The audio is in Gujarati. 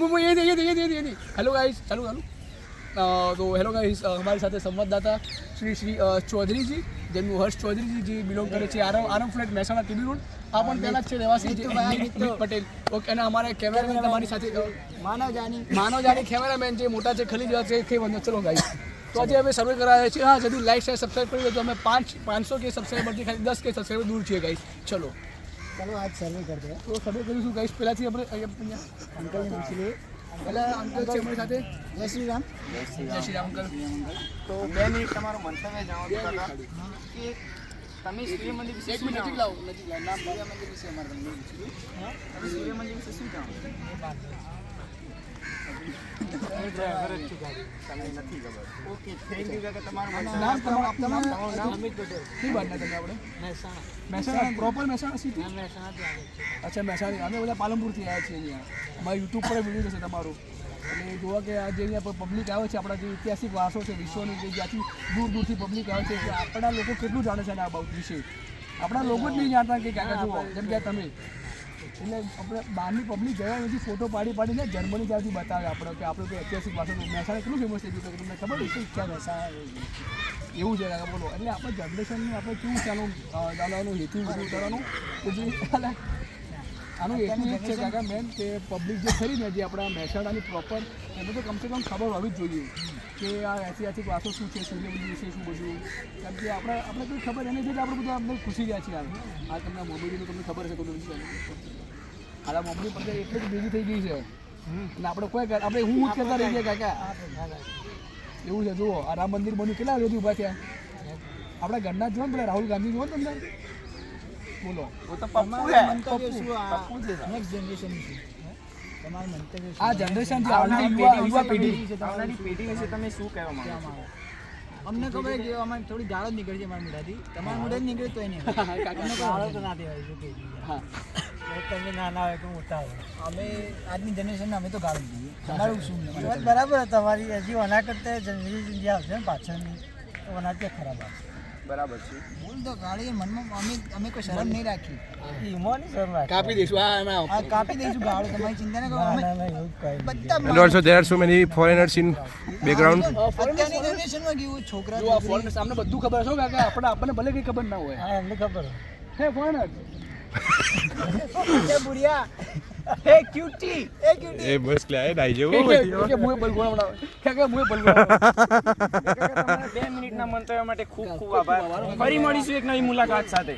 हेलो गाइस चालू तो हेलो गाइस हमारी સાથે સંવાદદાતા શ્રી ચૌધરી જી જેમનું હર્ષ ચૌધરી જી બિલોંગ કરે છે આરમ ફ્લેટ મહેસાણા ટીબી રોડ આ પણ પહેલા જ છે રહેવાસી પટેલ ઓકે અને અમારા કેમેરામેન તમારી સાથે માનવજાની કેમેરામેન જે મોટા છે ખલી જેવા છે કે વંદન ચલો ગાઈસ તો આજે અમે સર્વે કરાયા છીએ હા જલ્દી લાઈક શેર સબસ્ક્રાઇબ કરી દો અમે 500 કે સબસ્ક્રાઇબરથી ખાલી 10 કે સબસ્ક્રાઇબર દૂર છીએ ગાઈસ ચલો आज सर्वे करते हैं તો સર્વે કરીશું ગાઈસ પહેલાથી આપણે અંકલ ને પૂછી પહેલા અંકલ છે અમારી સાથે जय श्री राम જય શ્રી રામ અંકલ તો 2 મિનિટ તમારું મંતવ્ય જાણો કાકા કે તમે સૂર્ય મંદિર વિશે એક મિનિટ નજીક લાવો નામ સૂર્ય મંદિર વિશે અમારે તમને પૂછ્યું તમે સૂર્ય મંદિર વિશે શું જાણો તમને નથી ખબર ઓકે થેન્ક યુ કાકા તમારું નામ તમારું નામ અમિત પટેલ કઈ બાજના તમે આપણે મહેસાણા પ્રોપર મહેસાણા સિટી અચ્છા મહેસાણા અમે બધા પાલનપુરથી આવ્યા છીએ અહીંયા અમારા યુટ્યુબ પર વિડીયો જશે તમારું એટલે જોવા કે આ જે અહીંયા પબ્લિક આવે છે આપણા જે ઐતિહાસિક વારસો છે વિશ્વની જે જ્યાંથી દૂર દૂરથી પબ્લિક આવે છે કે આપણા લોકો કેટલું જાણે છે આ બાબત વિશે આપણા લોકો જ નહીં જાણતા કે કાકા જુઓ જેમ કે તમે એટલે આપણે બહારની પબ્લિક ગયા નથી ફોટો પાડીને જર્મની ત્યાંથી બતાવે આપણે કે આપણે કોઈ ઐતિહાસિક વારસો મહેસાણા કેટલું ફેમસ થઈ ગયું તમને ખબર છે ક્યાં મહેસાણા એવું છે કાકા બોલો એટલે આપણે જનરેશનને આપણે કેવું ચાલવાનું હેતુ બધું કરવાનું કે જે આનું હેતુ એ જ છે કાકા મેન કે પબ્લિક જે ખરી ને જે આપણા મહેસાણાની પ્રોપર એમને તો કમસે કમ ખબર હોવી જ જોઈએ કે આ ઐતિહાસિક વારસો શું છે સૂર્યમંદિર વિશે શું બધું કારણ કે આપણે કોઈ ખબર એને જ આપણે બધા આપણે ખુશી રહ્યા છીએ આ તમને મોબાઈલનું તમને ખબર છે તમને આ મોબાઈલ પર એટલે જ બીજી થઈ ગઈ છે અને આપણે કોઈ આપણે હું જ કરતા રહી ગયા કાકા એવું છે જુઓ આ રામ મંદિર બન્યું કેટલા સુધી ઊભા થયા આપણા ઘરના જ જો ને પેલા રાહુલ ગાંધી જુઓ તમને બોલો તો પપ્પુ છે नेक्स्ट जनरेशन તમારું મંતવ્ય આ જનરેશન જે આવનારી યુવા પેઢી આવનારી પેઢી વિશે તમે શું કહેવા માંગો છો અમને ખબર કે અમારી થોડી ગાળો જ નીકળે છે અમારા મોઢાથી તમારા મોઢાથી નીકળે તો નહીં ગાળો તો ના દેવાય શું કે હા તમે નાના હોય કે મોટા હોય અમે આજની જનરેશનને અમે તો ગાળો દઈએ તમારું શું બરાબર તમારી હજી ઓના કરતા જનરેશન જે આવશે ને પાછળની તો ઓના ત્યાં ખરાબ આવશે બરાબર છે બોલ તો ગાળી મનમાં અમે કોઈ શરમ નહીં રાખી કાપી દઈશું આ કાપી દઈશું ગાળો તમારી ચિંતા ન કરો અમે બધા And also there are so many foreigners in background. અત્યારની જનરેશનમાં કેવું છોકરા જો આ ફોરેનર સામને બધું ખબર છે કાકા આપણને ભલે કઈ ખબર ના હોય હા એમને ખબર હે ફોરેનર એ બુડિયા હે ક્યુટી એ બસ ક્યાં હે ડાઈ જેવો કે મુએ બલગોણા બનાવે કાકા મુએ બલગોણા 2 મિનિટના મંતવ્ય માટે ખૂબ ખૂબ આભાર ફરી મળીશું એક નવી મુલાકાત સાથે